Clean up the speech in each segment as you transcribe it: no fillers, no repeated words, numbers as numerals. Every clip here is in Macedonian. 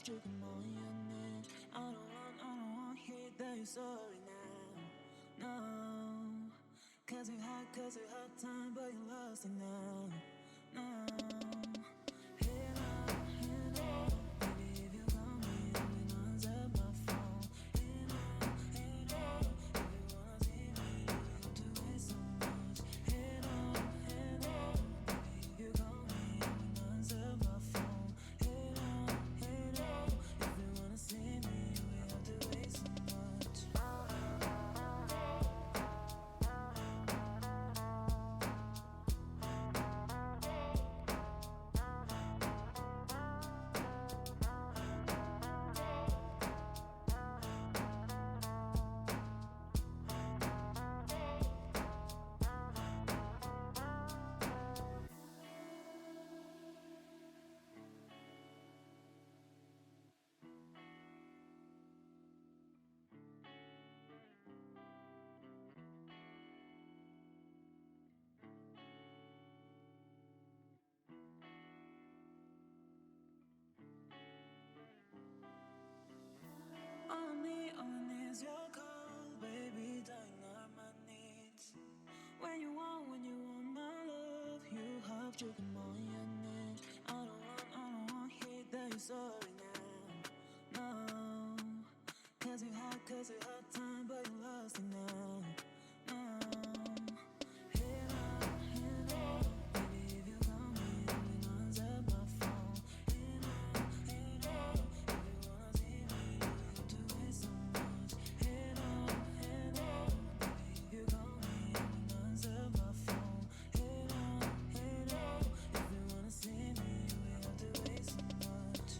조금 모였네. I don't want hear that you're sorry now. No, cause you had time, but you lost it now. No, hello, baby, if you call me, I'm gonna answer my phone. Hello, if you wanna see me, you have to wait so much. Hello, baby, if you call me, I'm gonna answer my phone. Hello, if you wanna see me, we have to wait so much. All I need is your call, baby, dying on my needs. When you want my love, you have to come on your neck. I don't want hear that you're sorry now. No, cause you had time, but you lost it now. No, hello, baby, if you call me, I'm gonna answer my phone. Hello, if you wanna see me, you have to wait so much. Hello, baby, if you call me, I'm gonna answer my phone. Hello, if you wanna see me, we have to wait so much.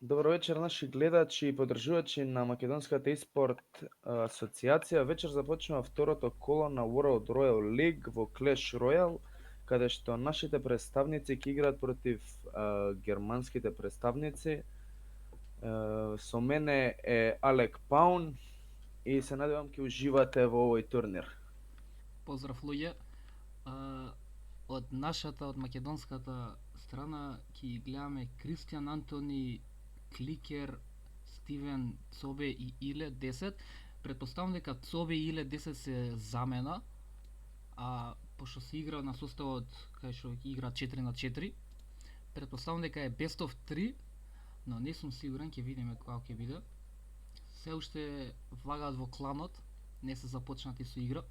Добро вечер, наши гледачи и поддржувачи на македонската испорт асоциација. Вечер започнува второто коло на World Royal League во Clash Royale, каде што нашите представници ќе играат против германските представници. Со мене е Алек Паун и се надевам ќе уживате во овој турнир. Поздрав луѓе. А, од нашата, од македонската страна ќе гледаме Кристијан Антони, Кликер, Стивен, Цобе и Иле 10. Предпоставам дека Цобе и Иле 10 се замена, а пошто се игра на составот кај што игра 4 на 4, предпоставам дека е best of 3, но не сум сигурен, ќе видиме кога ќе биде. Се уште влагаат во кланот, не се започнати со игра.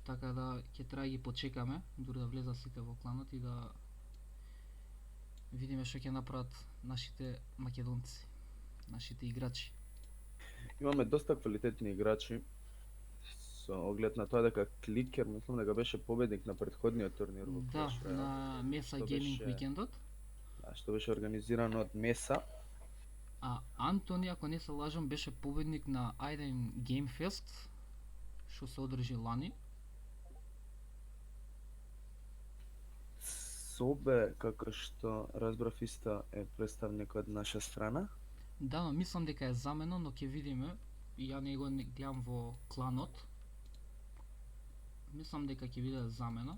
Така да ќе треба да ги почекаме дури да влезат сите во кланот и да видиме што ќе направат нашите македонци, нашите играчи. Имаме доста квалитетни играчи, со оглед на тоа дека Кликер, мислам дека беше победник на претходниот турнир во Да, Clash Royale, на Меса што Гейминг беше викендот. што беше организирано од Меса. А Антони, ако не се лажам, беше победник на Aiden Game Fest, што се одржи лани. Собе, како што разбрав исто е представник од наша страна. Да, но мислам дека е замено, но ќе видиме. Ја не го гледам во кланот. Мислам дека ќе биде замена.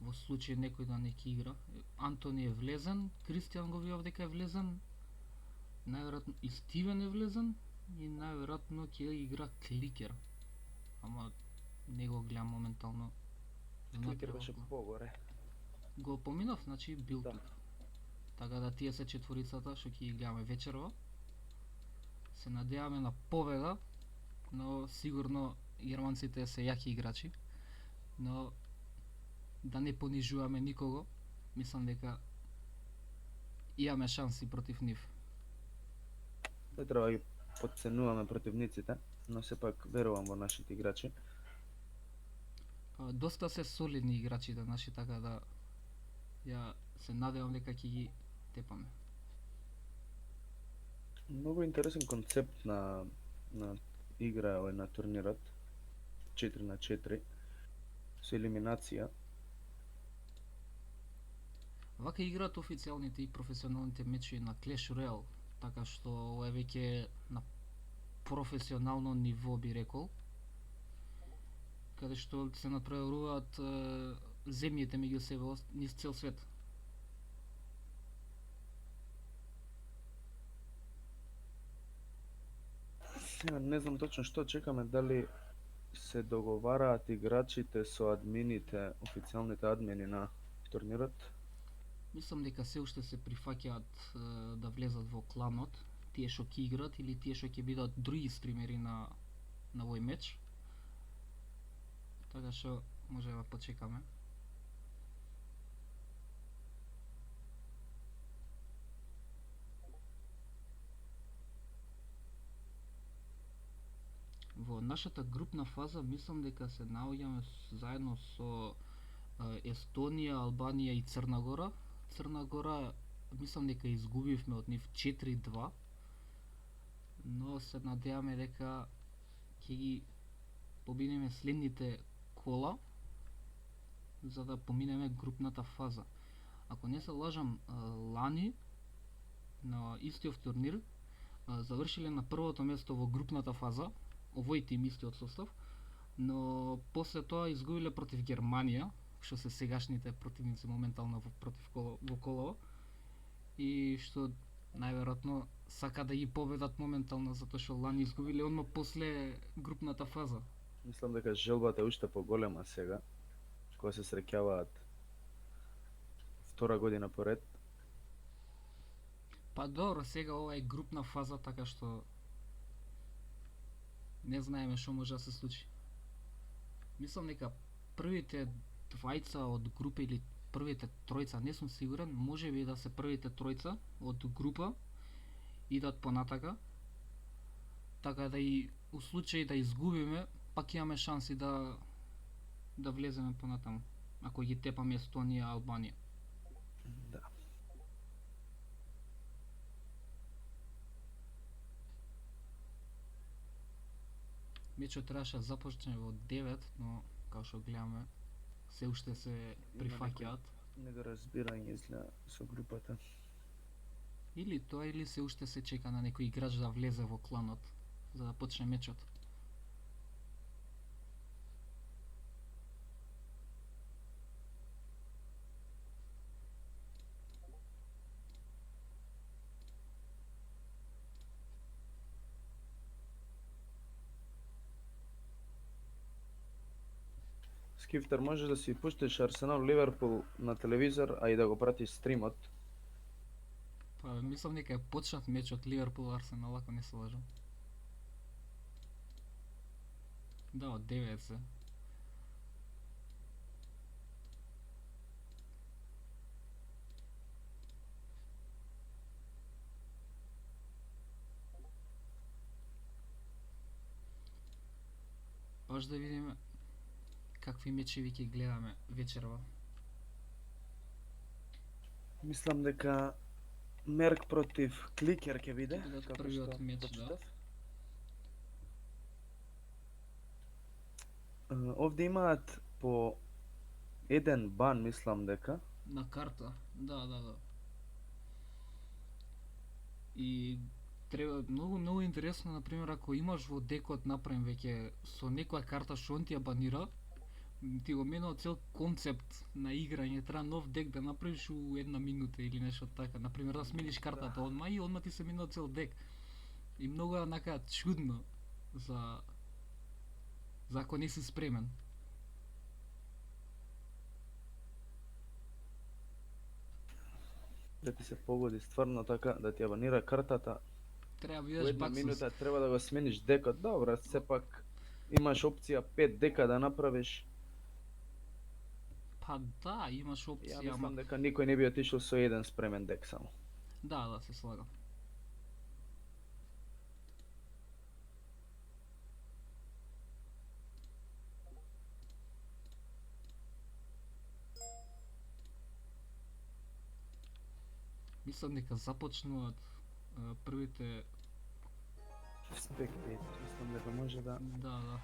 Во случај некој да не ќе игра. Антони е влезен, Кристијан го видов дека е влезен, најверојатно и Стивен е влезен и најверојатно ќе игра Кликер. Ама не го гледам моментално. Кликер беше погоре. Го поминав, значи бил Да. тук. Така да тие се четворицата што ќе ги гледаме вечерва. Се надеваме на победа, но сигурно германците се јаки играчи, но да не понижуваме никого. Мислам дека имаме шанси против нив. Не треба да ги подценуваме противниците, но сепак верувам во нашите играчи. Доста се солидни играчите наши, така да ја се надевам дека ќе ги тепаме. Многу интересен концепт на игра овој на турнирот. 4 на 4 со елиминација. Вака играат официјалните и професионалните мечи на Clash Royale, така што ова е веќе на професионално ниво би рекол, каде што се натпреваруваат земјите меѓу себе низ цел свет. Сега не знам точно што чекаме, дали се договараат играчите со админите, официјалните админи на турнирот. Мислам дека се уште се прифаќаат да влезат во кланот, тие што ќе играат или тие што ќе бидат други стримери на овој меч. Така што може да почекаме. Во нашата групна фаза мислам дека се наоѓаме заедно со Естонија, Албанија и Црна Гора. Црна Гора мислам дека изгубивме од нив 4-2, но се надеваме дека ќе ги победиме следните кола за да поминеме групната фаза. Ако не се лажам, лани на истиот турнир завршиле на првото место во групната фаза, овој тим истиот состав, но после тоа изгубиле против Германија, што се сегашните противници моментално во колово, и што најверојатно сака да ги победат моментално затоа што лани изгубиле одма после групната фаза. Мислам дека желбата е уште поголема сега, кога се среќаваат втора година поред. Па добро, сега ова е групна фаза, така што не знаеме што може да се случи. Мислам дека првите двајца од група или првите тројца, не сум сигурен, може би да се првите тројца од група идат понатака, така да и у случај да изгубиме, пак имаме шанси да влеземе понатаму, ако ги тепаме Естонија и Албанија. Да. Мечот требаше да започне во 9, но како што гледаме, се уште се прифаќаат. Недоразбирање изгледа со групата. Или тоа, или се уште се чека на некој играч да влезе во кланот, за да почне мечот. Скифтер, можеш да си пуштиш Арсенал Ливерпул на телевизор, а и да го пратиш стримот. Па мислам дека е почнат мечот Ливерпул Арсенал, ако не се лажам. Да, од 9 се. Баш да видиме какви мечеви ќе гледаме вечерва. Мислам дека Мерк против Кликер ќе биде, Ќе бидат како првиот што меч, да. прочитав. Овде имаат по еден бан, мислам дека. На карта, да. И треба многу интересно, например, ако имаш во декот направен веќе со некоја карта што он ти ја банира, ти го менува цел концепт на играње, треба нов дек да направиш у една минута или нешто така. Например, да смениш картата одма и одма ти се менува цел дек. И многу е онака чудно за ако не си спремен. Да ти се погоди стварно така, да ти ја банира картата. Треба Во бидеш една баксус. минута треба да го смениш декот. Добра, сепак имаш опција 5 дека да направиш. Па да, имаш Ја опција, мислам ама дека никој не би отишол со еден спремен дек само. да, се слагам. Мислам дека започнуваат првите, Спектатор, мислам дека може да. да. Да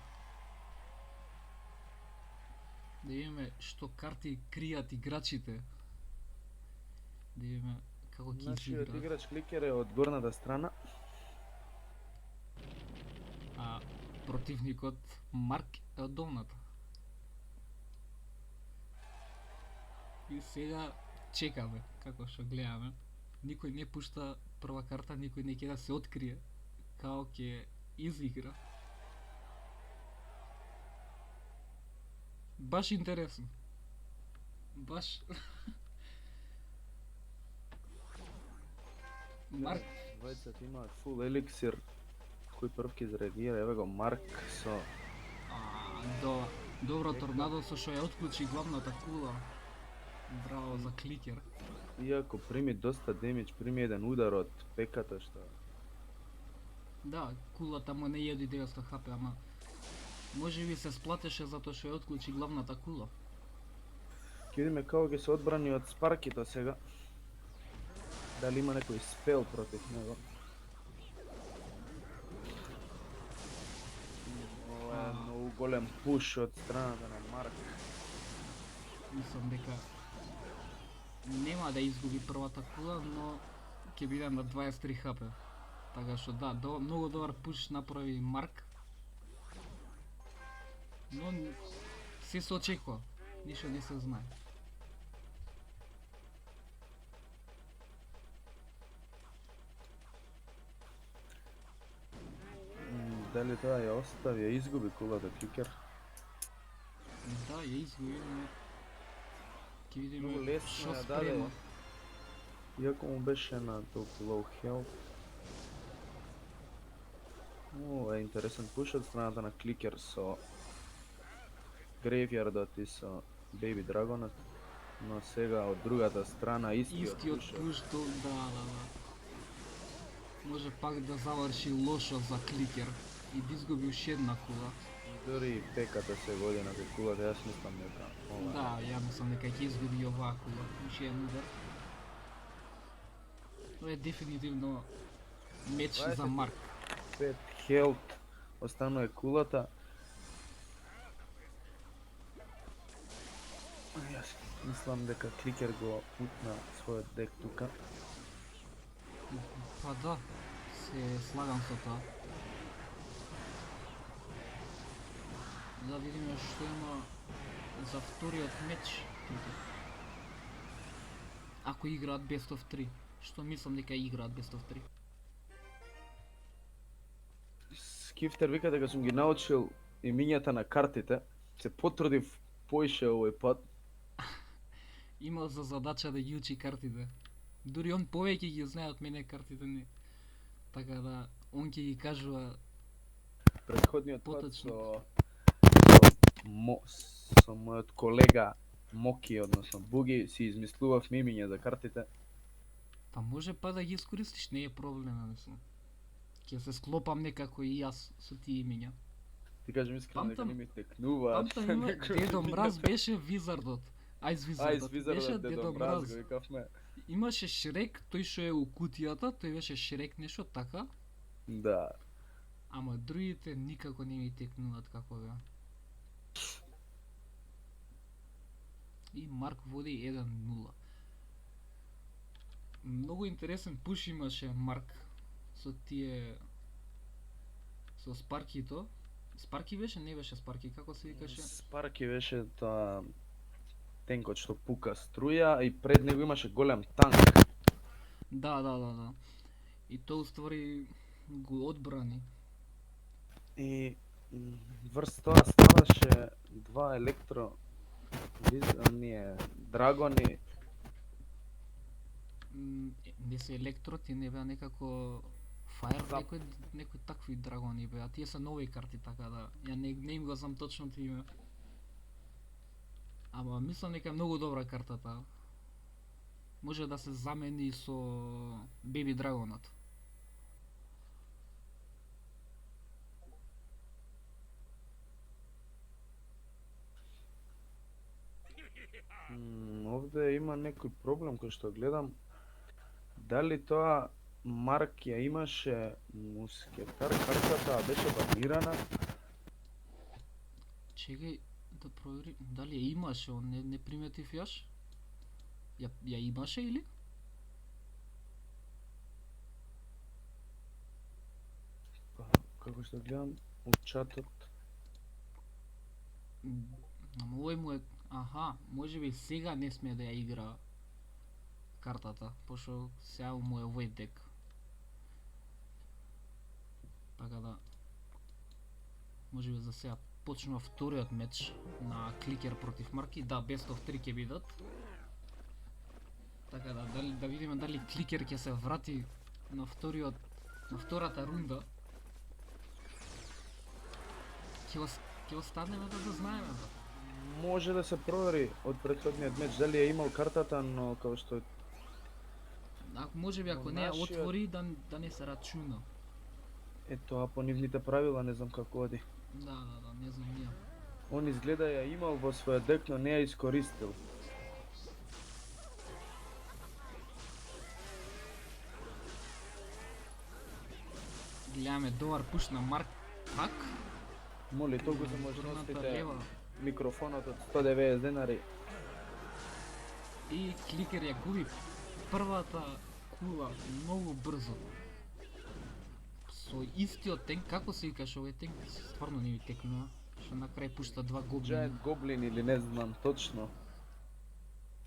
видиме што карти кријат играчите. Да видиме како ќе Нашиот изиграат. играч Кликер е од горната страна. А противникот Марк е од долната. И сега чекаме, како што гледаме. Никој не пушта прва карта, никој не ќе да се открие како ќе изигра. Баш интересно. Баш Марк, Двајцата имаат фул еликсир. Кој прв ќе изреагира? Еве го Марк со добро торнадо со што ја отклучи главната кула. Браво за Кликер. иако прими доста демидж, прими еден удар од пеката што Да, кулата му не једи 900 хп, ама може би се сплатеше затоа што ја отклучи главната кула. ќе видиме како ќе се одбрани од Спаркито сега. Дали има некој спел против него? Ова е многу голем пуш од страната на Марк. Мислам дека нема да изгуби првата кула, но ќе биде на 23 хп. Така што да, многу добар пуш направи Марк. Но се очекува, ништо не се знае. Дали тоа ја остави, ја изгуби кулата Кликер? Да, ја изгуби, но ќе видиме Многу лесно што ја даде. спрема. Иако му беше на толку low health. Ова е интересен пуш од страната на Кликер со Грейвјардот и со Baby Dragonот. Но сега од другата страна истиот Истиот пуш, да. Може пак да заврши лошо за Кликер и да изгуби уште една кула. Дори и пеката се води на кулата, јас мислам дека ова Да, ја мислам дека ќе изгуби и оваа кула, уште еден удар. Тоа е дефинитивно меч за Марк. 5 health останува кулата. Јас мислам дека кликер го утна својот дек тука. Па да, се слагам со тоа. Да видиме што има за вториот меч. Ако играат Best of 3, што мислам дека играат Best of 3. Скифтер вика дека сум ги научил имињата на картите. Се потрудив поише овој пат. Има за задача да ги учи картите. Дури он повеќе ги знае од мене картите не. Така да, он ќе ги кажува Претходниот пат поточно. со мојот колега Моки, односно Буги, си измислувавме имиња за картите. Па може па да ги искористиш, не е проблем, мислам. Ќе се склопам некако и јас со тие имиња. Ти кажем искрено дека Памтам- не ми текнува. Памтам има Дедо Мраз беше Визардот. Ајс Визардот. Беше Визардот Дедо Мраз Мраз. го викавме. Имаше Шрек, тој што е у кутијата, тој беше Шрек нешто така, Да. ама другите никако не ми текнуваат како беа. И Марк води 1-0. Многу интересен пуш имаше Марк со тие со Спаркито. Спарки беше, не беше Спарки, како се викаше? Спарки беше тоа тенкот што пука струја и пред него имаше голем танк. Да. И тоа уствари го одбрани. И врз тоа ставаше два електро оние драгони. Не се електро, ти не беа некако Fire, Да. некои такви драгони беа. Тие се нови карти, така да ја не им го знам точното име. Ама мислам дека е многу добра картата. Може да се замени со Baby Драгонот. Овде има некој проблем кој што гледам. Дали тоа Марк ја имаше мускетар картата, а беше банирана? Чекај да проверим дали ја имаше, он не приметив јаш? Ја имаше или? Па, како што гледам у чатот. Ама овој му е... Аха, можеби сега не сме да ја игра картата, пошто сега му е овој дек. Така да... Можеби за сега почнува вториот меч на Кликер против Марки. Да, Best of 3 ќе бидат. Така да, да видиме дали Кликер ќе се врати на втората рунда. Ќе останеме да знаеме, брат. Може да се провери од претходниот меч дали ја имал картата, но како што Можеби ако не ја нашиот- отвори да не се рачуна. е тоа по нивните правила, не знам како оди. Да, не знам ја. Он изгледа ја имал во својот дек, но не ја искористил. Гледаме добар пуш на Марк пак. Моли, толку за Горната можностите лева. микрофонот од 190 денари. И Кликер ја губи првата кула многу брзо. Со истиот тенк, како се викаше овој тенк, стварно не ми текнува. Што на крај пушта два гоблина. Giant Goblin или не знам точно.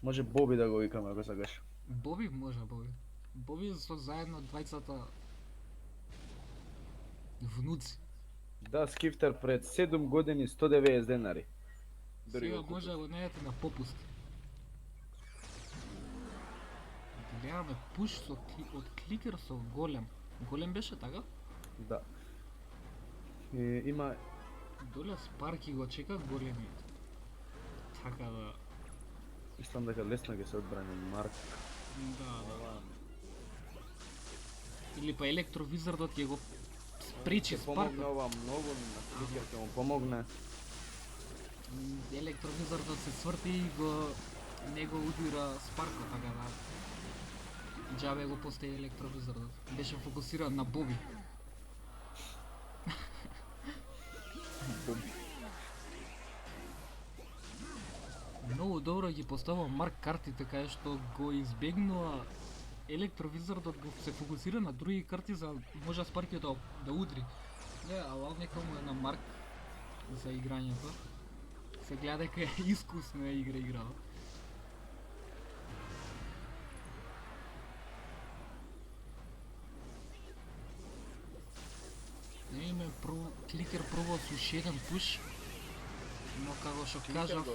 Може Боби да го викаме ако сакаш. Боби може, Боби. Боби со заедно двајцата внуци. Да, Скифтер пред 7 години 190 денари. Дури Сега го купив. може да го најдете на попуст. Гледаме пуш од Кликер со голем. Голем беше така? Да. И, има Доле Спарки го чека големи. Така да... мислам дека лесно ќе се одбрани Марк. Да. Или па Електровизардот ќе го спречи Ќе помогне Спаркот. ова многу, на Кликер ќе му помогне. Електровизардот се сврти и не го удира Спаркот, така да... Џабе го постави Електровизардот. Беше фокусиран на Боби. Многу добро ги поставува Марк картите кај што го избегнува електровизорот го се фокусира на други карти за може Спаркиот да удри. Не, ала нека му е на Марк за играњето. Се гледа дека е искусно играва. Не име кликер пробува со ушеден пуш, но како што кажав,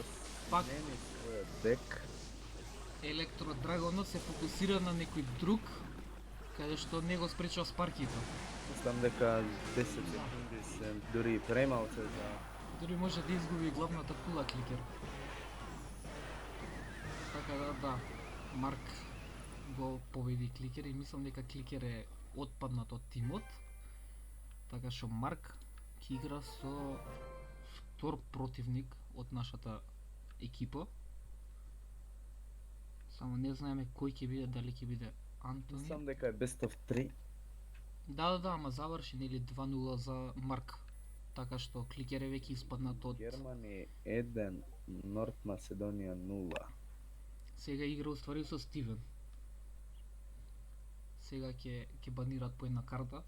пак Неми својот дек. електродрагонот се фокусира на некој друг, каде што не го спречува Спаркито. Мислам дека 10 секунди се дури премалце за Дори може да изгуби главната кула кликер. Така да, Марк го победи кликер и мислам дека кликер е отпаднат од тимот. Така што Марк ќе игра со втор противник од нашата екипа. Само не знаеме кој ќе биде, дали ќе биде Антони. мислам дека е best of 3. Да, ама заврши нели 2-0 за Марк. Така што кликер е веќе испаднат од Германи 1, Норт Македонија 0. сега игра уствари со Стивен. Сега ќе банират по една карта.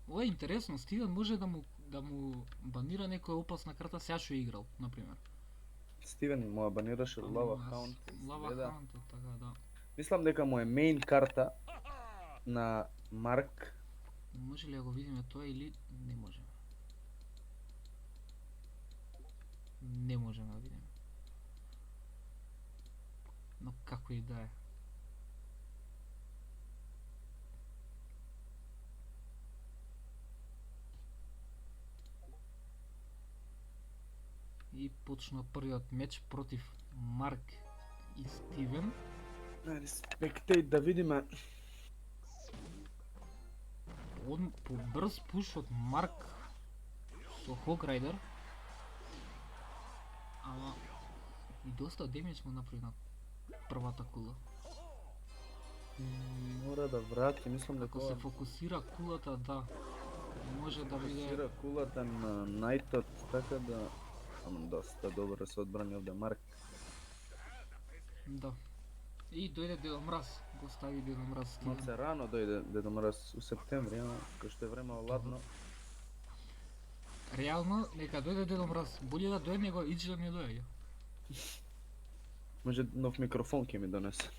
Ова е интересно, Стивен може да му банира некоја опасна карта сега што е играл, например. Стивен му абанираше Лава Хаунт. Лава Хаунт, така да. Мислам дека му е мейн карта на Марк. Може ли да го видиме тоа или не можеме? Не можеме да видиме. Но како и да е. И почна првиот меч против Марк и Стивен. Респектейт да видиме. По брз пуш од Марк со Хограйдер. Ама и доста демидж му направи на првата кула. Мора да врати, мислам дека Ако се фокусира кулата, да. Може да биде фокусира кулата на Најтот, така да доста добро се одбрани овде Марк. да. И дојде Дедо Мраз, го стави Дедо Мраз Стивен. Малце рано дојде Дедо Мраз у септември, ама кој што е време ладно. Реално, нека дојде Дедо Мраз. Болje да дојде него Ич да не дојде. Може нов микрофон ќе ми донесе.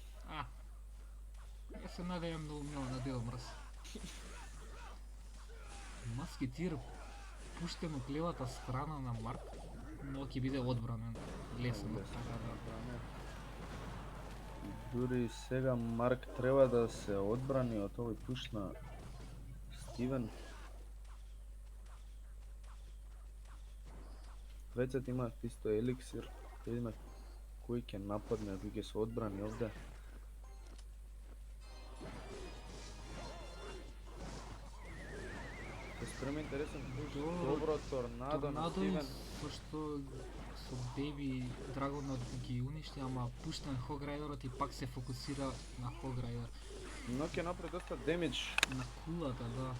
Ја се надејам многу на Дедо Мраз. Маскетир пуштен од левата страна на Марк, но ќе биде одбранен лесно. Така да. Дури сега Марк треба да се одбрани од овој пуш на Стивен. Двајцата имаат исто еликсир, да видиме кој ќе нападне, кој ќе се одбрани овде. Се спрема интересен пуш, добро торнадо на Торнадо и Стивен. пошто со Беби Драгонот ги уништи, ама пуштен Хограйдерот и пак се фокусира на Хограйдер. Но ќе направи доста демидж. На кулата, да.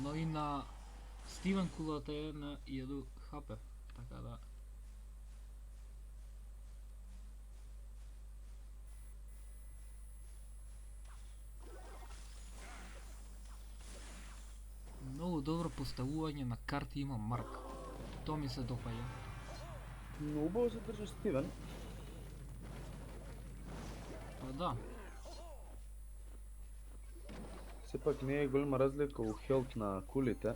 Но и на Стивен кулата е на 1 хп. Така да. Многу добро поставување на карти има Марк. Тоа ми се допаѓа. Но убаво се држи Стивен. Па да, Сепак не е голема разлика у хелт на кулите.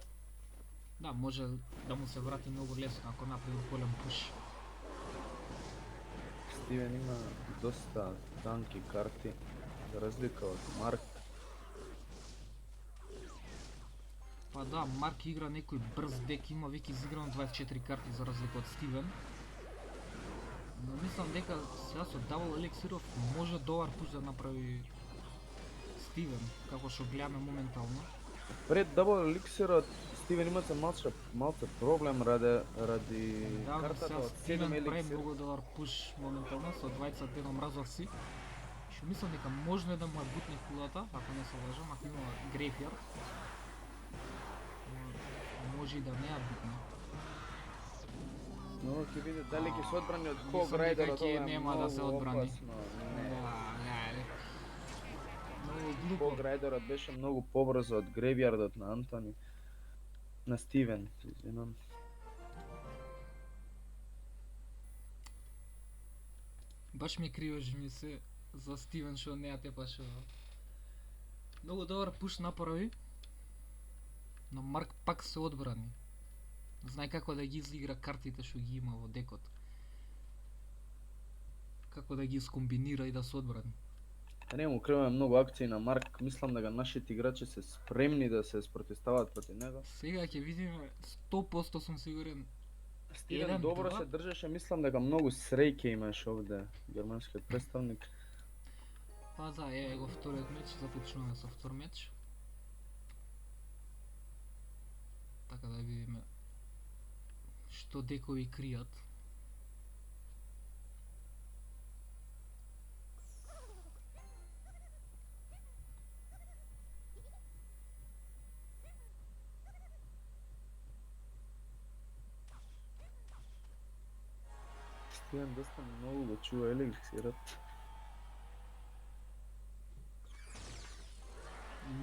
да, може да му се врати многу лесно ако направи голем пуш. Стивен има доста танки карти, за разлика од Марк. Па да, Марк игра некој брз дек, има веќе изиграно 24 карти за разлика од Стивен. Но мислам дека сега со Double Elixirов може добар пуш да направи Стивен, како што гледаме моментално. Пред Double Elixirот Стивен има се малце проблем ради Да, но картата сега од 7 Стивен прави еликсир. многу добар пуш моментално со двајца Дедо Мразовци. Што мислам дека можно е да му е бутне кулата, ако не се лажам, ако има Грейфјард. Може и да не ја бутне. Но ќе види дали ќе се одбрани од Мислам Хог дека Райдерот, ќе ова е нема да се многу одбрани. опасно. Не. Не. Многу глупо. Хог Райдерот беше многу побрзо од гревјардот на Антони. На Стивен, се извинам. Баш ми криеш ми се за Стивен што не ја тепаше. Многу добар пуш направи. Но Марк пак се одбрани. Знај како да ги изигра картите што ги има во декот. Како да ги скомбинира и да се одбрани. Да не му криваме многу акции на Марк, мислам дека нашите играчи се спремни да се спротивставаат против него. Сега ќе видиме 100% сум сигурен. Стивен Еден, добро два. се држеше, мислам дека многу среќа имаше овде германскиот представник. Па да, еве го вториот меч, започнуваме со втор меч. Така да видиме што декови кријат. Стивен доста многу го чува еликсирот.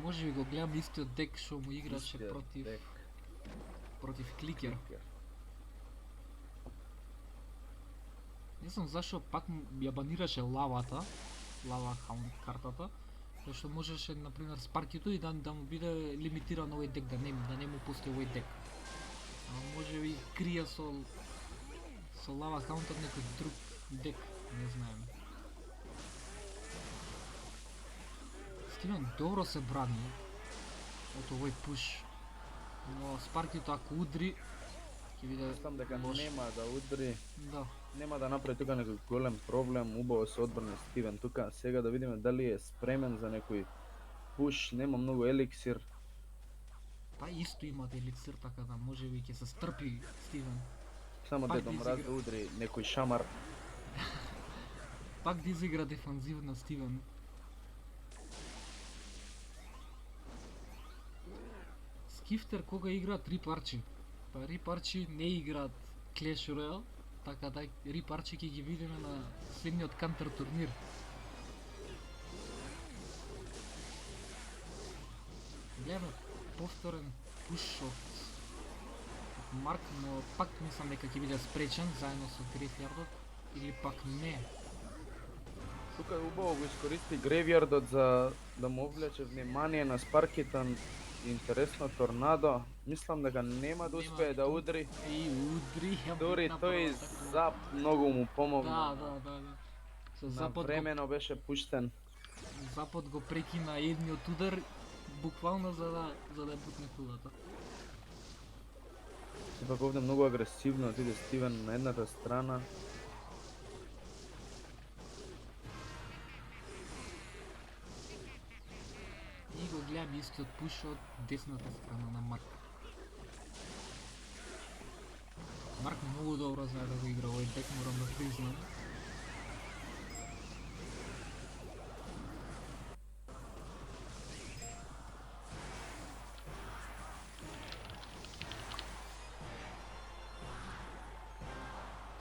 Може би го гледам истиот дек што му играше Истиот против дек. против Кликер. Не знам зашо пак ја банираше лавата, лава хаунд картата, зашто можеше на пример спаркито и да му биде лимитиран овој дек, да не му пусти овој дек. А може би крие со лава хаундот некој друг дек, не знаем. Стивен добро се брани од овој пуш, но спаркито ако удри ќе биде Мислам дека лош. нема да удри, Да. нема да направи тука некој голем проблем, убаво се одбрани Стивен тука. Сега да видиме дали е спремен за некој пуш, нема многу еликсир. Па исто имат еликсир, така да може би ќе се стрпи Стивен. Само Пак Дедо да Мраз изигра. да удри некој шамар. Пак да изигра дефанзивно Стивен. Скифтер кога играат Рипарчи? Па Рипарчи не играат Clash Royale, така да Рипарчи ќе ги видиме на следниот кантер турнир. Гледаме повторен пуш од Марк, но пак мислам дека ќе биде спречен заедно со гревјардот или пак не. Тука убаво го искористи гревјардот за да му облече внимание на Спаркитан. Интересно торнадо. Мислам дека нема да успее да удри. И удри ја Дури бутна тој првата кула. зап многу му помогна. Да. Со На Запад времено беше пуштен. Запад го прекина едниот удар буквално за да бутне кулата. Сепак овде многу агресивно отиде Стивен на едната страна. И го гледам истиот пуш од десната страна на Марк. Марк многу добро знае да го игра овој дек, морам да признам.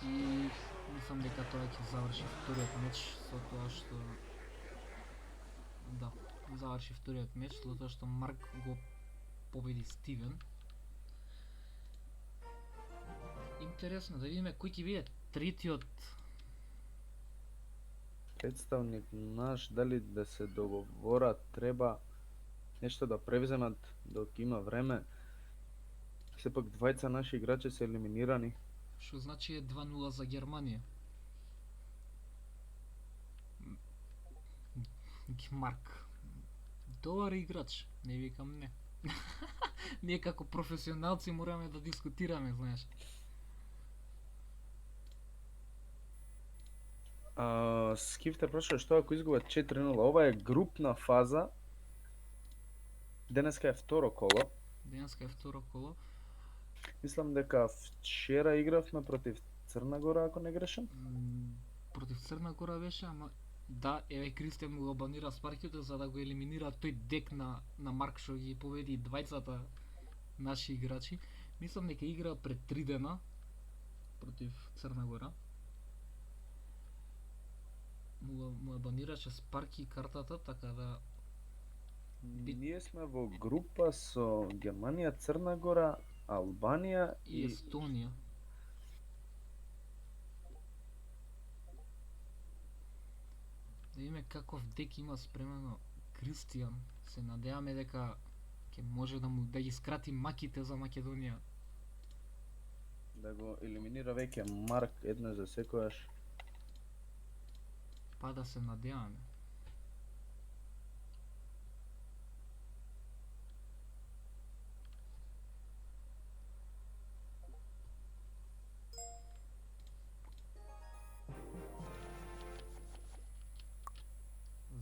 И мислам дека тоа ќе заврши вториот меч со тоа што да, заврши вториот меч со тоа што Марк го победи Стивен. Интересно да видиме кој ќе биде третиот. Представник наш, дали да се договорат, треба нешто да превземат док има време. Сепак двајца наши играчи се елиминирани. Што значи е 2-0 за Германија. Марк. Добар играч, не викам не. Ние како професионалци мораме да дискутираме, знаеш. Скифтер прошо што ако изгубат 4-0, ова е групна фаза. Денеска е второ коло. Денеска е второ коло. Мислам дека вчера игравме против Црна Гора, ако не грешам. Против Црна Гора беше, ама да, еве Кристијан му го банира спарките за да го елиминира тој дек на Марк што ги победи двајцата наши играчи. Мислам дека игра пред 3 дена против Црна Гора. Му ја банираше Спарки картата, така да Ние сме во група со Германија, Црна Гора, Албанија и Естонија. Да видиме каков дек има спремено Кристијан. Се надеваме дека ќе може да ги скрати маките за Македонија. да го елиминира веќе Марк еднаш за секојаш. Па да се надеваме.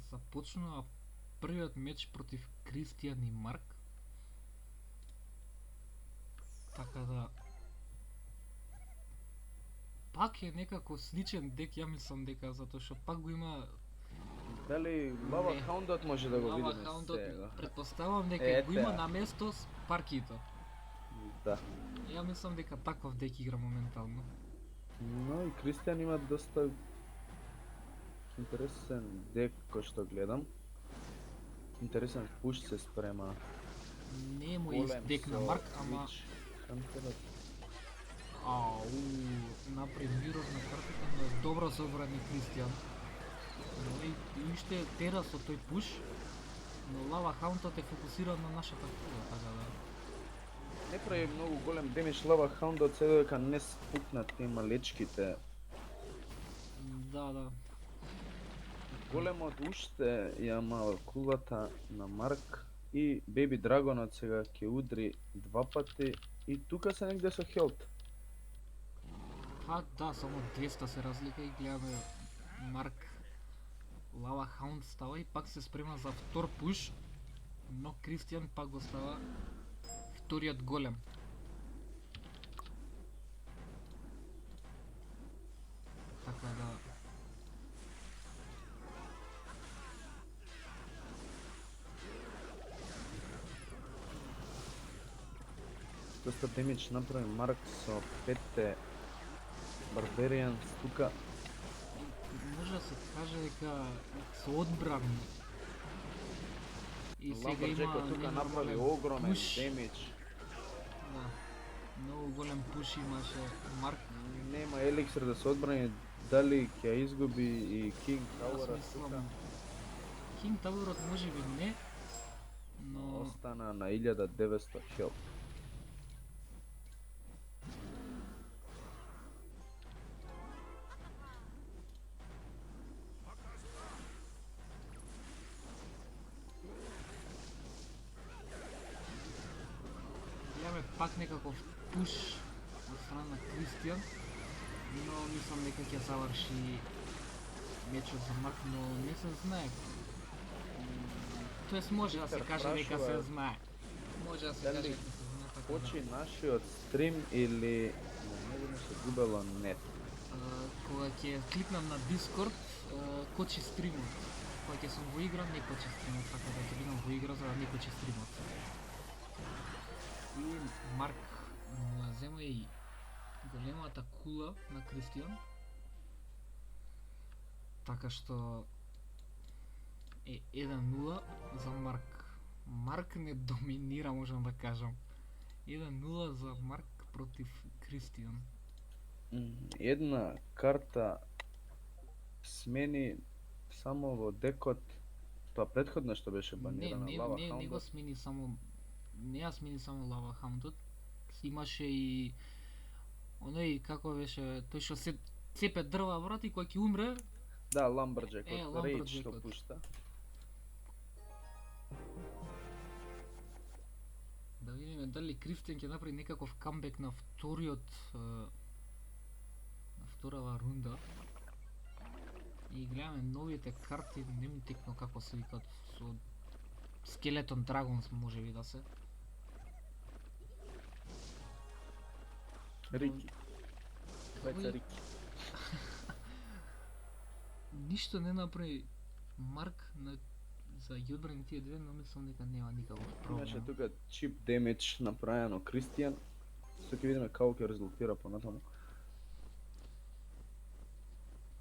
Започнува првиот меч против Кристијан и Марк. Така да пак е некако сличен дек, ја мислам дека затоа што пак го има Дали Лава Не. Хаундот може да го Лава видиме Хаундот. сега? Претпоставувам дека Ете го има ја. на место Спаркито. Да. Ја мислам дека таков дек игра моментално. Но и Кристијан има доста интересен дек кој што гледам. Интересен пуш се спрема. Не е мој ист дек на Марк, ама Кантерот. направи мирор на картата, но е добро собрани Кристијан. Но и уште тера со тој пуш, но Лава Хаунтот е фокусиран на нашата кула, така да. Не прави многу голем демидж Лава Хаундот се додека не спукнат тие малечките. Да. Големот уште ја мала кулата на Марк и Беби Драгонот сега ќе удри два пати и тука се негде со хелт. Па да, само 200 се разлика и гледаме Марк Лава Хаунд става и пак се спрема за втор пуш, но Кристијан пак го става вториот голем. Така да Доста демидж направи Марк со петте Барбаријанс тука. може да се каже дека се одбрани. И сега Ламберджекот има тука направи ненормален огромен пуш. демидж. Да. Многу голем пуш имаше Марк. Нема еликсир да се одбрани, дали ќе ја изгуби и Кинг Јас Тауерот тука. мислам Кинг Тауерот може би не, но Остана на 1900 хелп. имаме пак некаков пуш од страна на Кристијан, но мислам дека ќе заврши мечот за Марк, но не се знае. Тоест може да се Питер каже дека се прашува знае. Може да се дали каже дека се знае, така да. Почи нашиот стрим или не се губело нет. Кога ќе кликнам на Discord, кочи стримот. Кога ќе сум во игра, не кочи стримот, така да ќе бидам во игра за да не кочи стримот. И Марк му ја зема и големата кула на Кристијан. Така што е 1-0 за Марк. Марк не доминира, можам да кажам. 1-0 за Марк против Кристијан. Една карта смени само во декот, тоа претходно што беше банирана Лава не го Хаундот. смени само, не ја смени само Лава Хаундот. Имаше и оној како беше, тој што се цепе дрва брат и кој ќе умре, Да, Ламберджекот, Рейдж Ламберджекот. што пушта. да видиме дали Кристијан ќе направи некаков камбек на вторава рунда. И гледаме новите карти, не ми текно како се викат, со Скелетон Драгонс може би да се. Рики. Двајца Кој- Рики. Ништо не направи Марк за ги одбрани тие две, но мислам дека нема никаков Имаше проблем. тука чип демидж направено Кристијан. Што ќе видиме како ќе резултира понатаму.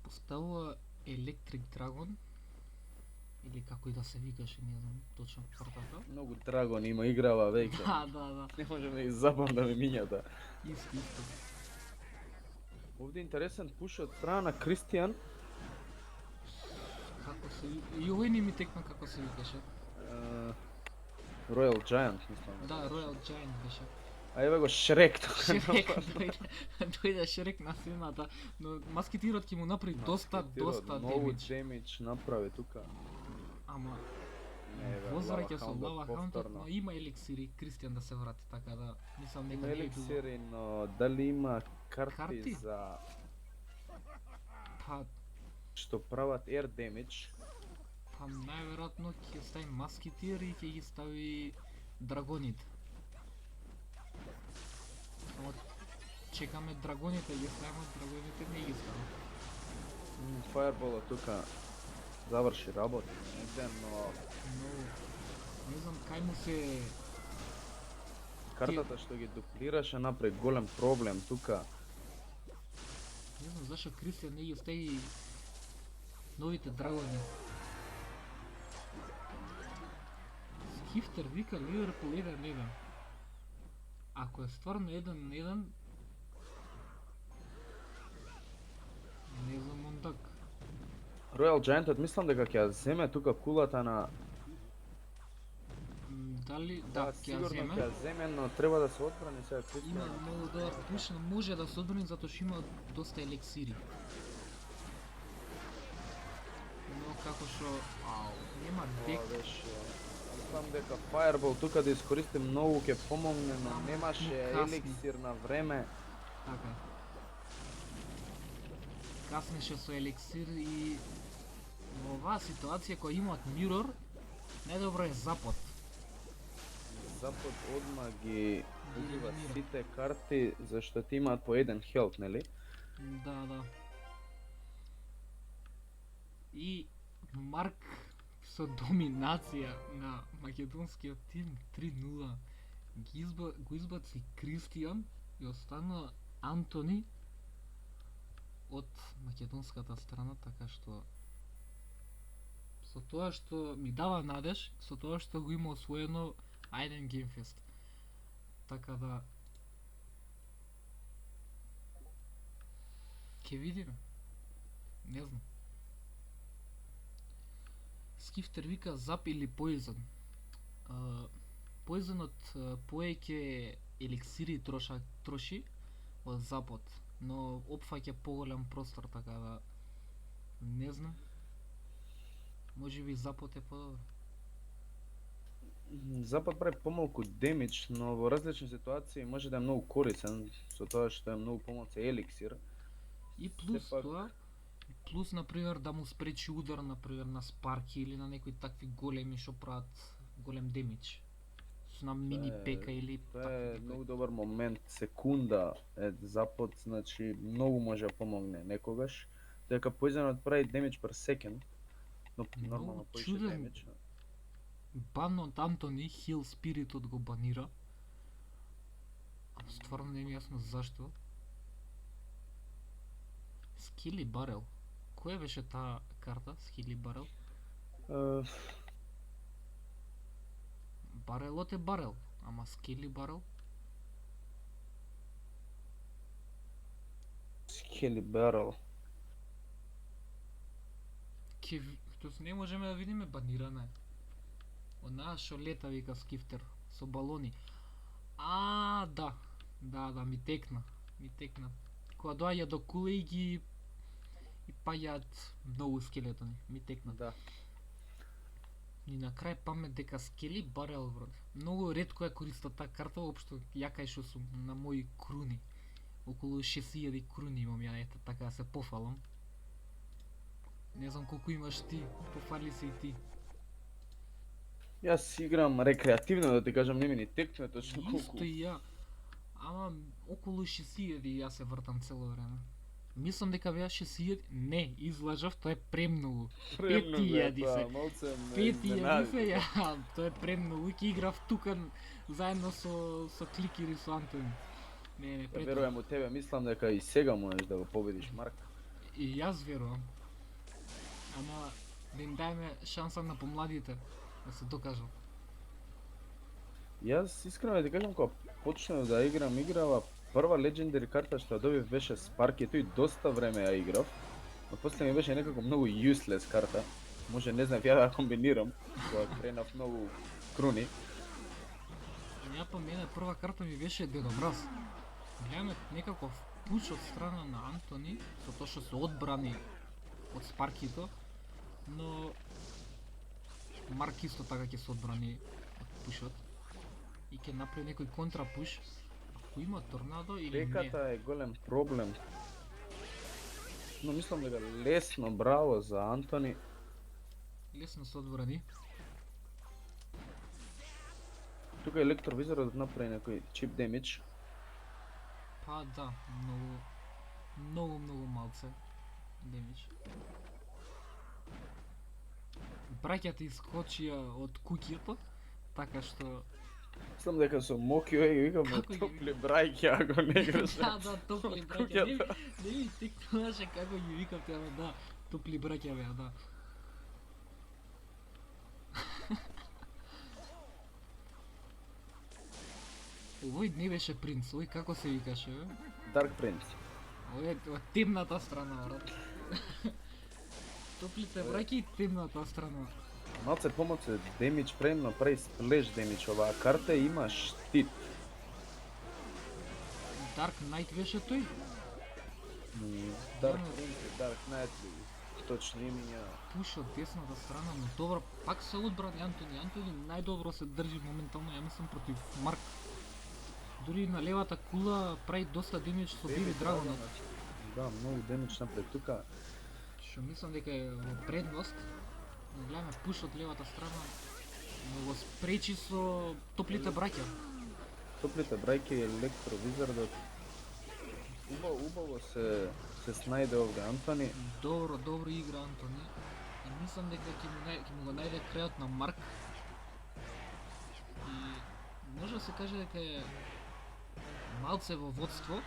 поставува Electric Dragon, или како и да се викаше, не знам точно картата. Многу Драгон има играва веќе. Да. Не можам да ги запам да ми мињата. Исто. Овде интересен пуш од страна на Кристијан. Како се и овој не ми текна како се викаше. Royal Giant, мислам. Да, Royal Giant беше. А еве го Шрек тука. Шрек дојде Шрек на сцената, но маскетирот ќе му направи доста Многу демидж. демидж направи тука. Ама Не, бе, возвраќа со Лава Лава Хаундот Хаундот, повторно. но има еликсири Кристијан да се врати, така да мислам дека Има не е било. еликсири, но дали има карти Карти? за Па, што прават air damage? па најверојатно ќе стави маскетир и ќе ги стави драгоните. Само чекаме драгоните, ги ставиме драгоните, не ги ставиме. Fireball тука заврши работа негде, но Но не знам кај му се картата што ги дуплираше направи голем проблем тука. не знам зашо Кристијан не ги стави новите драгони. Скифтер вика Ливерпул 1-1. Ако е стварно 1-1, не знам ондак. Royal Giantот мислам дека ќе ја земе тука кулата на Дали да, ќе ја сигурно земе? ќе ја земе, но треба да се одбрани сега Има Кристијан. многу добар пуш, но може да се одбрани затоа што има доста елексири. Но како што нема дек, Ова беше мислам дека Fireball тука да искористи многу ќе помогне, но Ама, немаше му касни. еликсир на време. така. Каснеше со елексир и во оваа ситуација која имаат Mirror, најдобро е запад. Запад одма ги убива елиминира. сите карти зашто ти имаат по еден хелт, нели? Да. И Марк со доминација на македонскиот тим 3-0 го избаци Кристијан и останува Антони од македонската страна, така што со тоа што ми дава надеж, со тоа што го има освоено Ајден Геймфест. Така да ќе видиме. Не знам. Скифтер вика Зап или Poison. Poisonот поеќе еликсири троши од Запот, но опфаќа поголем простор, така да не знам. Можеби Запот е подобро. Запад прави помалку демидж, но во различни ситуации може да е многу корисен со тоа што е многу помалку еликсир. И плюс Сепак- тоа, плюс например да му спречи удар например на Спарки или на некои такви големи што прават голем демидж. Со на мини е- пека или Тоа е такви некои. многу добар момент, секунда е Запад, значи многу може да помогне некогаш. Дека Poisonот прави демидж per second, но Многу нормално поише чуден. демидж. Бан од Антони, Хил Спиритот го банира. Стварно не ми е јасно зашто. Скили Барел. Која беше таа карта? Скили Барел? Е, Барелот е Барел, ама Скили Барел? Скели Барел. Тоест не можеме да видиме баниране. Онаа што лета вика Скифтер со балони. Да, ми текна. Кога доаѓа до куле и ги и паѓаат многу скелетони. Ми текна. Да. И на крај памет дека Скели Барел брат. Многу ретко ја користат таа карта, општо ја кај што сум на мои круни. Околу 6000 круни имам ја, ете така да се пофалам. Не знам колку имаш ти, пофали се и ти. Јас играм рекреативно, да ти кажам, не ми ни текне точно колку. Исто и ја. Ама околу 6000 јас се вртам цело време. Мислам дека беа 6000, не, излажав, тоа е премногу. Премногу е 5000 тоа, се. малце ме 5000 изненади се, тоа. ја, тоа е премногу. Ќе играв тука заедно со Кликер и со Антони. Не, Ја претоа. верувам у тебе, мислам дека и сега можеш да го победиш Марк. И јас верувам. Ама да им даеме шанса на помладите да се докажат. Јас искрено да ти кажам, кога почнав да играм играва, прва легендари карта што ја добив беше Спарки, тој доста време ја играв. Но после ми беше некако многу useless карта. Може не знам ја да ја комбинирам, кога кренав многу круни. Ја па мене прва карта ми беше Дедомраз. Гледаме некаков пуш од страна на Антони, со тоа што се одбрани од Спаркито, но Марк исто така ќе се одбрани од пушот и ќе направи некој контрапуш. Ако има торнадо или не. Реката е голем проблем. Но мислам дека лесно, браво за Антони. Лесно се одбрани. Тука електровизорот направи некој чип демидж. Па да, многу малце демидж. Браќата искочија од куќето, така што Мислам дека со Мокио и викам Како ги топли брајки ако не играш. да, топли од браќа. куќата. Не ми тикнуваше како ги викавте, ама да, топли браќа беа, да. Овој не беше принц, овој како се викаше, бе? Dark Prince. Овој е од темната страна, брат. Топлите браќи и темната страна. Малце помоце демидж премно прави сплеш демидж оваа карта и има штит. Dark Knight беше тој? Dark Prince, Dark Knight, точно имења. Пуш од десната страна, но добро, пак се одбрани Антони. Антони најдобро се држи моментално, ја мислам, против Марк. Дури на левата кула прави доста демидж со Биби Драгонот. Да, многу демидж направи тука. Што мислам дека е во предност. Гледаме пуш од левата страна, но го спречи со топлите браќа. Топлите брајки и електровизорот. Убаво се снајде овде Антони. Добро игра Антони. И мислам дека ќе му го најде крајот на Марк. И може да се каже дека е малце во водство.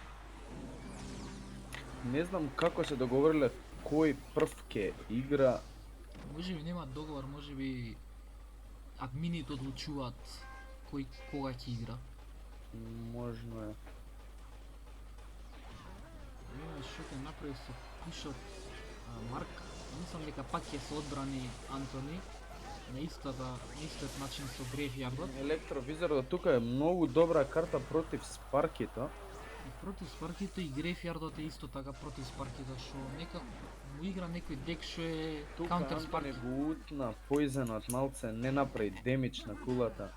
Не знам како се договориле кој прв ке игра. Може би нема договор, може би админите одлучуваат кој кога ќе игра. Можно е. Видиме што ќе направи со пушот Марк. Мислам дека пак ќе се одбрани Антони на истиот начин со Грейвјардот. Електровизорот тука е многу добра карта против Спаркито. И против Спаркито и Грейвјардот е исто така против Спаркито, што некако му игра некој дек што е Тука каунтер Антони Спарки. го утна поизенот малце, не направи демидж на кулата.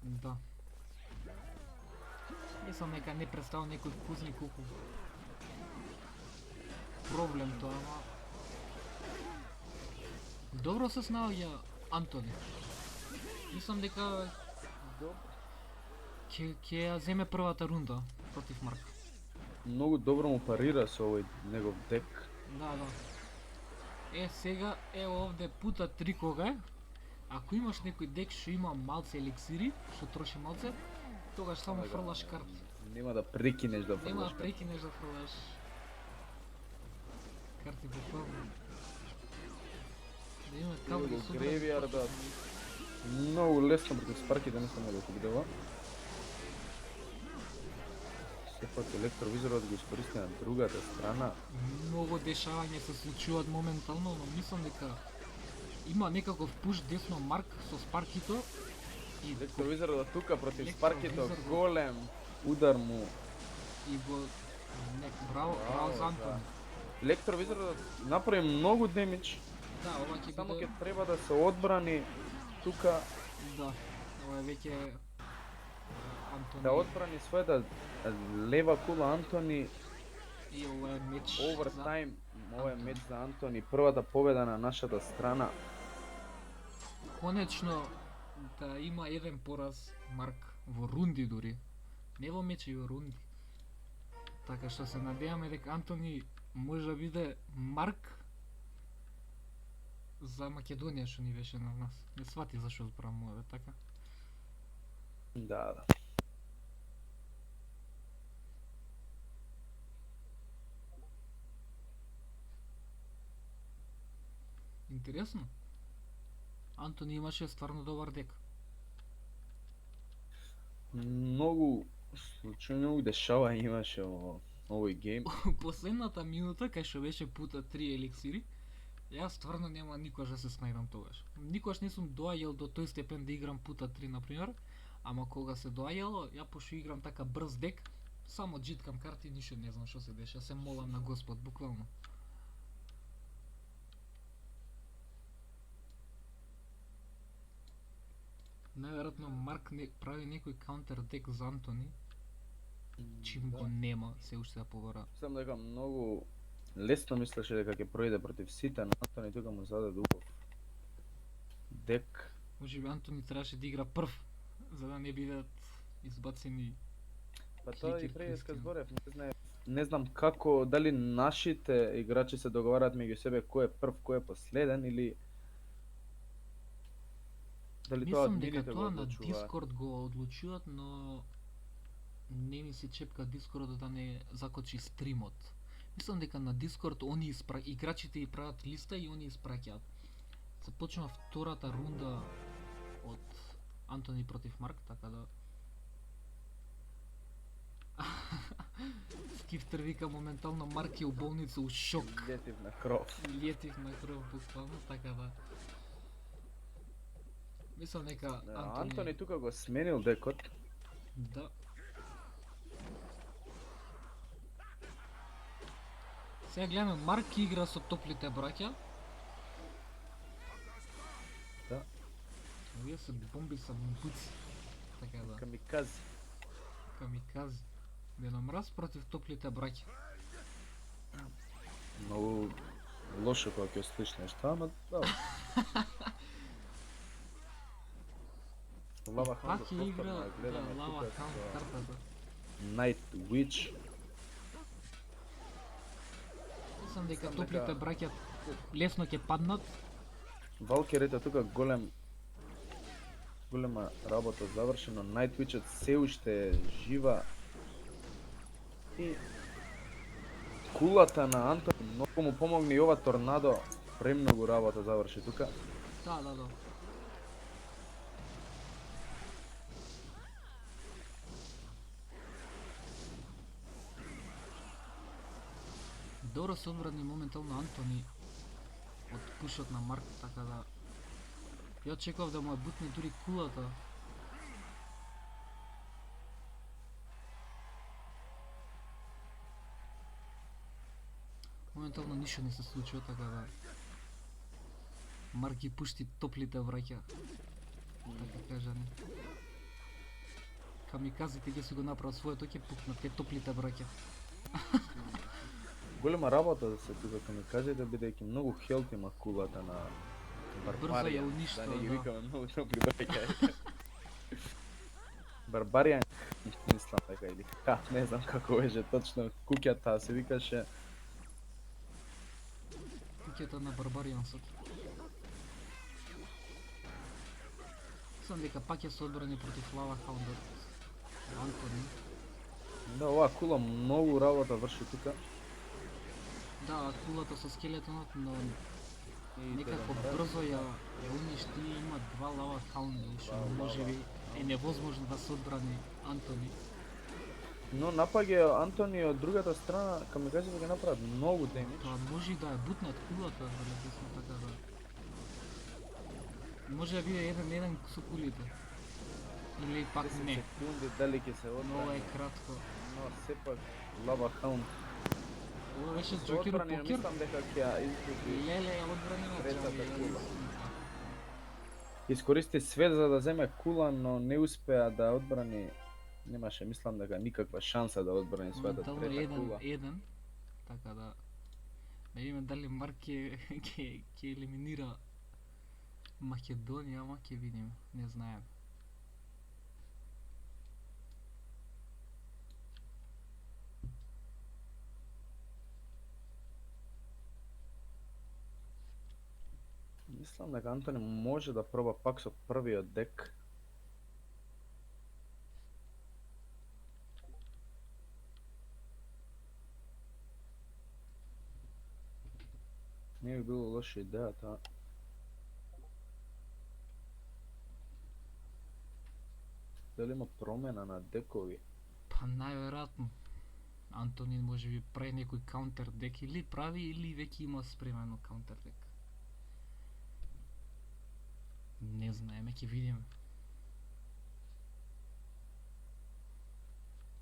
Да. Мислам дека не представа некој кузни куку. Проблем тоа, ама добро се снаоѓа Антони. Мислам дека ќе ја земе првата рунда против Марк. Многу добро му парира со овој негов дек. Да. Е, сега е овде пута 3 кога е. Ако имаш некој дек што има малце еликсири, што троши малце, тогаш само фрлаш карти. Нема да прекинеш да Нема фрлаш да прекинеш да фрлаш карти по първо. Да има Evo кабли го супер. Грейвјардот. Многу лесно против Спарките, не сме да го победува. Сепак електровизорот го искористи на другата страна. Многу дешавања се случуваат моментално, но мислам дека има некаков пуш десно Марк со Спаркито и Електровизорот тука против Електровизорот. Спаркито, голем удар му. го браво за Антони. Електровизорот направи многу демидж, Да, ова ќе само биде ќе треба да се одбрани тука, да. Ова е веќе Антони. да одбрани својата лева кула Антони. И ова е меч. Овертайм, ова е Антони. меч за Антони, првата победа на нашата страна. Конечно да има еден пораз Марк во рунди дури. Не во мечи, во рунди. Така што се надеваме дека Антони може да биде Марк за Македонија што ни беше на нас. Не свати зашо зборам ова, така? Да. Интересно. Антони имаше стварно добар дек. Многу случаи, многу дешава имаше во овој гейм. Последната минута кај што беше пута 3 еликсири, јас стварно нема никогаш да се снајдам тогаш. Никогаш не сум доаѓал до тој степен да играм пута 3 на пример, ама кога се доаѓало, ја пошто играм така брз дек, само джиткам карти и ништо не знам што се деша, се молам на Господ буквално. Најверојатно Марк прави некој каунтер дек за Антони, чим го нема се уште да побара. Мислам дека многу лесно мислеше дека ќе пројде против сите, на Антони тука му зададе убав дек. Може би Антони требаше да игра прв, за да не бидат избацени. Па тоа и Кликер преска Кристијан. зборев, не знам како, дали нашите играчи се договараат меѓу себе кој е прв, кој е последен или дали тоа Мислам дека админите го тоа на одлучуваат. Дискорд го одлучуваат, но не ми се чепка Дискордот да не закочи стримот. Мислам дека на Дискорд играчите и прават листа и они испраќаат. Започнува втората рунда од Антони против Марк, така да Скифтер вика моментално Марк е у болница у шок. Летив на кров. Летив на кров буквално, така да. Мислам дека Антони тука го сменил декот. Да. Сега гледаме Марк игра со топлите браќа. Да. Овие се бомби са бумбуци. Така да. Камикази. Камикази. Деномраз против топлите браќа. Многу лошо кога ќе ослиш нешто, ама добро. Лава Хаун Пак ја игра гледаме Лава тука Хаун со картата. Night Witch. Мислам дека Сам топлите дека- браќа лесно ќе паднат. Валкерите тука голема работа завршена. Night Witchот се уште е жива. И кулата на Антони многу му помогне и ова торнадо. Премногу работа заврши тука. Да. Добро се одбрани моментално Антони од пушот на Марк, така да ја очекував да му ја бутне дури кулата. Моментално ништо не се случува, така да Марк ги пушти топлите враќа. Така кажани. Камиказите ќе си го направат своето, ќе пукнат те топлите враќа. Голема работа да се тука камиказите, бидејќи многу хелт има кулата на Брзо ја Барбаријан. уништува, Да не ги да. викаме многу топли браќа. Барбаријан, мислам дека или не знам како беше точно куќата се викаше. Куќата на Барбаријансот. Мислам дека пак ќе се одбрани против Лава Хаундот. Антони. Да, оваа кула многу работа врши тука. Да, кулата со скелетонот, но И некако да, брзо ја уништи и има два Лава Хаунди, што можеби е невозможно да се одбрани Антони. Но напаѓа Антони од другата страна, камиказите ги направат многу демидж. Тоа може и да ја бутнат кулата, дали десно така да. Може да биде еден со кулите. Или пак 10 не. секунди дали ќе се Много одбрани, е кратко. но сепак Лава Хаунд Ова беше се Джокер одбрани, покер. мислам дека ќе ја изгуби. Леле ја одбрани на Третата Джави, кула. Искористи све за да земе кула, но не успеа да одбрани. Немаше, мислам дека никаква шанса да одбрани својата Моментално трета кула. 1-1, така да да видиме дали Марк ќе елиминира Македонија, ама ќе видиме, не знаеме. Мислам дека Антони може да проба пак со првиот дек. Не би било лоша идеја тоа. Дали има промена на декови? Па најверојатно. Антонин може би прави некој каунтер дек или прави или веќе има спремено каунтер дек. Не знаеме, ќе видиме.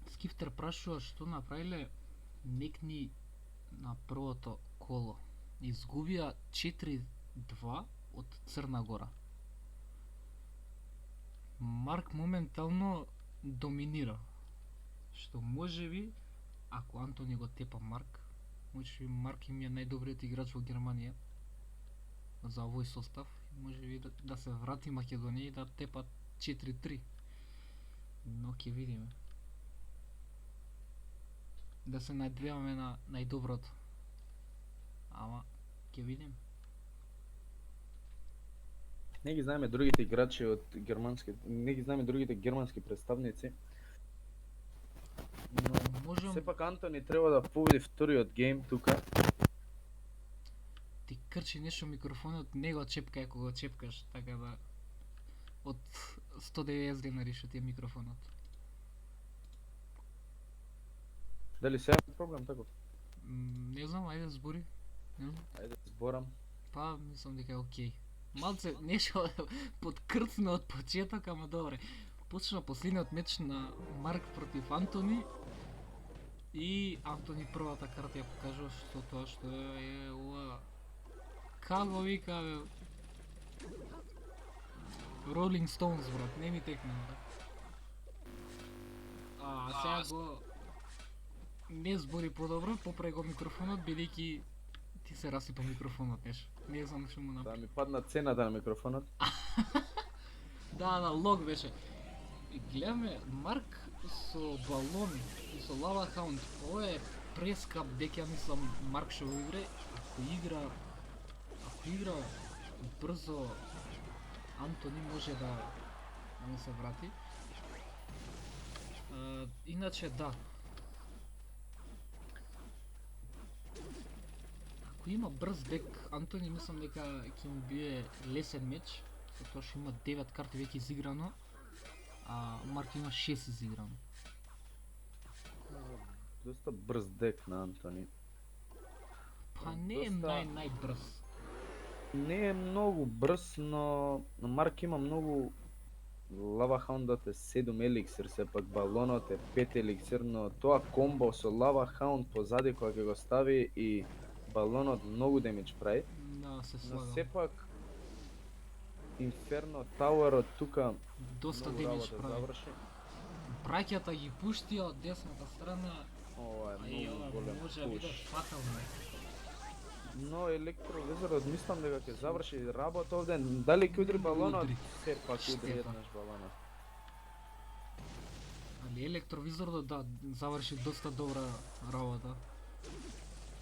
Скифтер прашува што направиле некни на првото коло. Изгубија 4-2 од Црна Гора. Марк моментално доминира. Што може би, ако Антони го тепа Марк, може би Марк им е најдобриот играч во Германија за овој состав. Може би да се врати Македонија и да тепат 4-3. Но ќе видиме. Да се надеваме на најдоброто. Ама ќе видиме. Не ги знаеме другите играчи од германски, не ги знаеме другите германски представници. Но можам Сепак Антони треба да победи вториот гейм тука. ти крчи нешто микрофонот, не го чепкај ако го чепкаш, така да од 190 денари што ти е микрофонот. Дали сега има проблем тако? Не знам, ајде збори. Не знам. Ајде зборам. Па, мислам дека е окей. Малце нешто подкрцна од почеток, ама добре. Почна последниот меч на Марк против Антони и Антони првата карта ја покажува што тоа што е ова. Како вика бе? Rolling Stones, брат, не ми текна. Сега го не збори подобро, поправи го микрофонот, бидејќи ти се расипа микрофонот нешто. Не знам што му Да направи. ми падна цената на микрофонот. Да, лог беше. И гледаме Марк со балони и со лава хаунд. Ова е прескап дека ја мислам Марк што го игра. Ако игра брзо, Антони може да му се врати. Иначе да. Ако има брз дек, Антони мислам дека ќе му биде лесен меч, затоа што има 9 карти веќе изиграно, а Марк има 6 изиграно. Доста брз дек на Антони. Па не е Доста- најбрз. Не е многу брз, но Марк има многу. Лава хаундот е 7 еликсир, сепак балонот е 5 еликсир, но тоа комбо со лава хаунд позади кога ќе го стави и балонот многу демидж прави. Да, се Но слагам. сепак Инферно Тауерот тука Доста многу демидж работа прави. заврши. Праќата ги пушти од десната страна, Ова а е и многу ова голем може да биде пуш. фатално. Но електровизорот мислам дека ќе заврши работа овде. Дали ќе удри балонот? Удри. Сепак удри Штефа. еднаш балонот. Али електровизорот да заврши доста добра работа.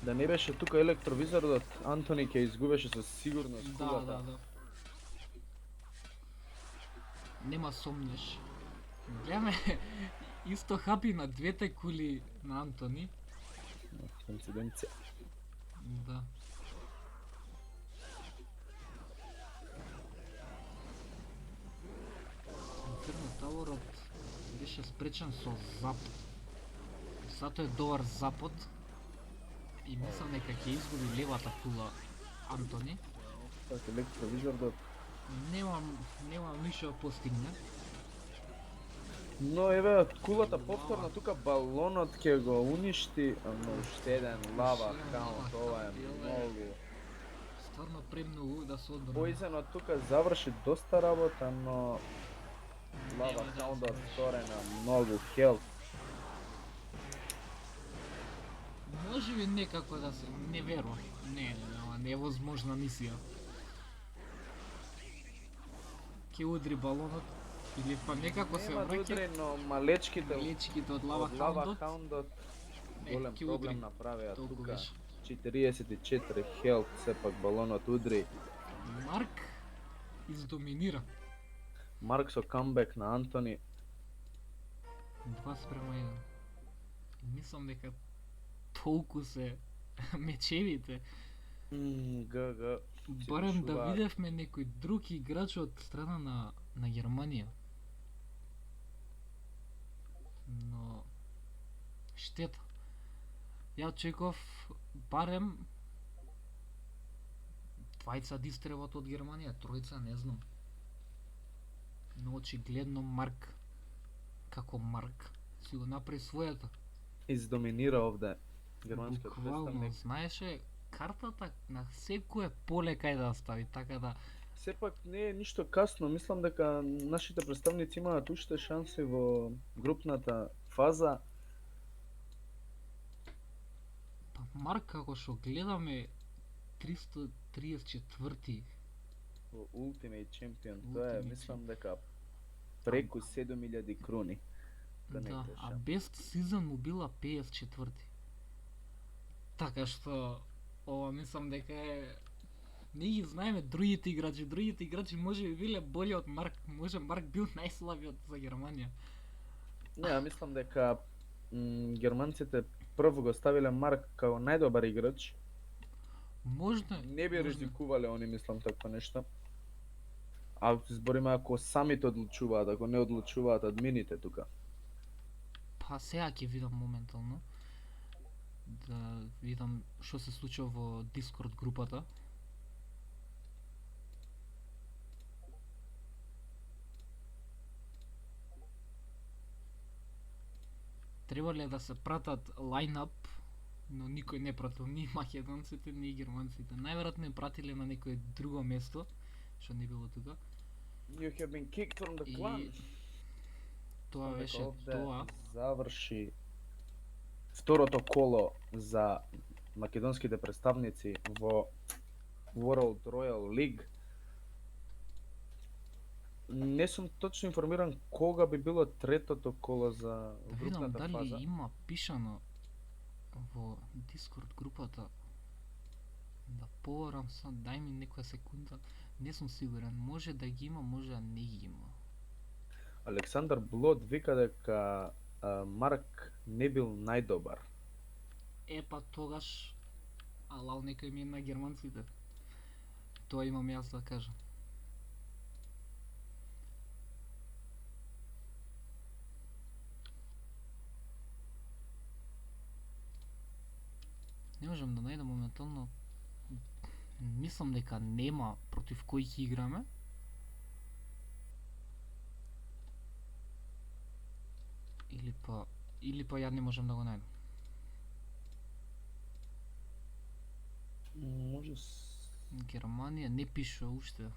Да не беше тука електровизорот, Антони ќе изгубеше со сигурност Да, кулата. да. Нема сомнеш. Гледаме исто хапи на двете кули на Антони. Коинциденција. Да. Инферно Тауерот беше спречен со запот. Затоа е добар запот. И мислам дека ќе изгуби левата кула Антони. Так електровизорот. Немам ништо да постигне. Но еве кулата повторно тука балонот ќе го уништи, но уште еден лава Уште еден хаунт, лава ова е хаунт, многу. Стварно премногу да се одбрани. Поизенот тука заврши доста работа, но лава Нема да хаундот заврши. сторена многу хелп. Може би некако да се не верувам. Ама не е возможна мисија. Ќе удри балонот или па некако се Нема да враќа удри, но малечките лечките од лава од лава хаундот. хаундот Е, голем ќе проблем удри. направија Толку тука. беше. 44 хелп, сепак балонот удри. Марк издоминира. Марк со камбек на Антони. 2:1. Мислам дека толку се мечевите. ГГ. Барем да пишуваат. видевме некој друг играч од страна на Германија. но штета. Ја очеков барем двајца да истребат од Германија, тројца не знам. Но очигледно Марк, како Марк, си го направи своето. Издоминира овде германскиот Буквално, представник. знаеше картата на секое поле кај да стави, така да Сепак не е ништо касно, мислам дека нашите представници имаат уште шанси во групната фаза. па Марк како што гледаме 334 Во Ultimate Champion, тоа е, Ultimate мислам дека преку 7000 круни. Да не да, грешам. а Best Season му била 54. Така што ова мислам дека е не ги знаеме другите играчи може би биле бољи од Марк, може Марк бил најслабиот за Германија. Не, ја мислам дека германците прво го ставиле Марк како најдобар играч. Можда Не би можда. ризикувале они, мислам, такво нешто. А збориме ако самите одлучуваат, ако не одлучуваат админите тука. Па сега ќе видам моментално да видам што се случува во Discord групата. Требале да се пратат лайнап, но никој не пратил, ни македонците, ни германците. Најверојатно е пратиле на некое друго место, што не било тука. You have been kicked from the И clan. тоа Дека беше овде тоа. заврши второто коло за македонските представници во World Royal League. Не сум точно информиран кога би било третото коло за Да видам групната дали фаза. има пишано во Discord групата. Да поворам сам, дај ми некоја секунда. Не сум сигурен, може да ги има, може да не ги има. Александар Блод вика дека Марк не бил најдобар. Па тогаш алал некој ми е на германците. Тоа имам јас да кажам. Не можам да најдам моментално. Мислам дека нема против кој ќе играме. Или па ја не можам да го најдам. Може Германија не пише уште.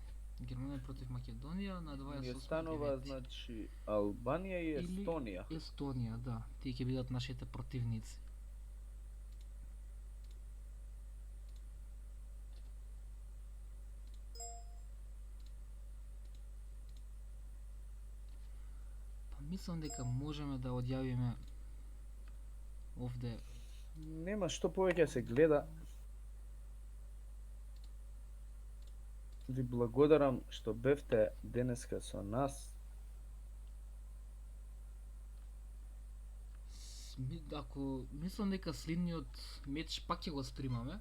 Германија против Македонија на ни 28 останува значи Албанија и Или- Естонија. Естонија, да. Тие ќе бидат нашите противници. Па мислам дека можеме да одјавиме овде. Нема што повеќе се гледа. Ви благодарам што бевте денеска со нас. Ако мислам дека следниот меч пак ќе го стримаме.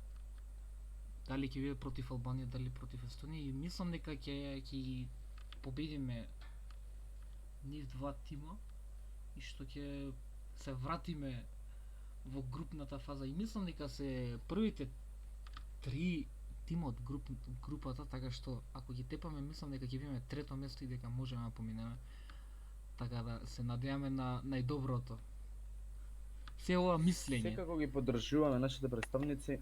Дали ќе биде против Албанија, дали против Естонија, и мислам дека ќе ги победиме нив два тима и што ќе се вратиме во групната фаза, и мислам дека се првите три тима од групата, така што ако ги тепаме мислам дека ќе биеме трето место и дека можеме да поминеме. Така да се надеваме на најдоброто. Се ова мислење, Секако ги поддржуваме нашите представници.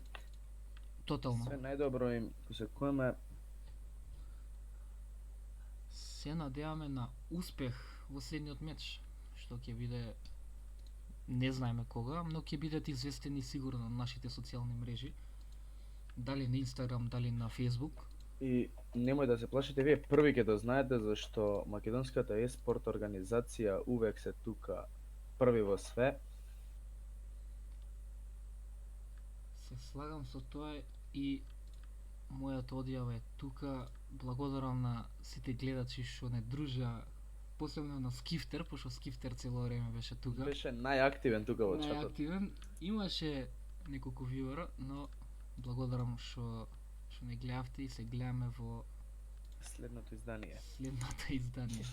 тотално. Све најдобро им посекуваме. Се надеваме на успех во следниот меч, што ќе биде, не знаеме кога, но ќе бидат известени сигурно на нашите социјални мрежи, дали на Инстаграм, дали на Фејсбук. И немој да се плашите, вие први ќе да знаете зашто македонската еспорт организација увек се тука први во све. Се слагам со тоа и мојата одјава е тука. Благодарам на сите гледачи што не дружа, посебно на Скифтер, пошто Скифтер цело време беше тука. Беше најактивен тука во чатот. Најактивен. Имаше неколку виора, но благодарам што не гледавте и се гледаме во Следното издание. следното издание.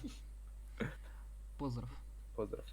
Поздрав. Поздрав.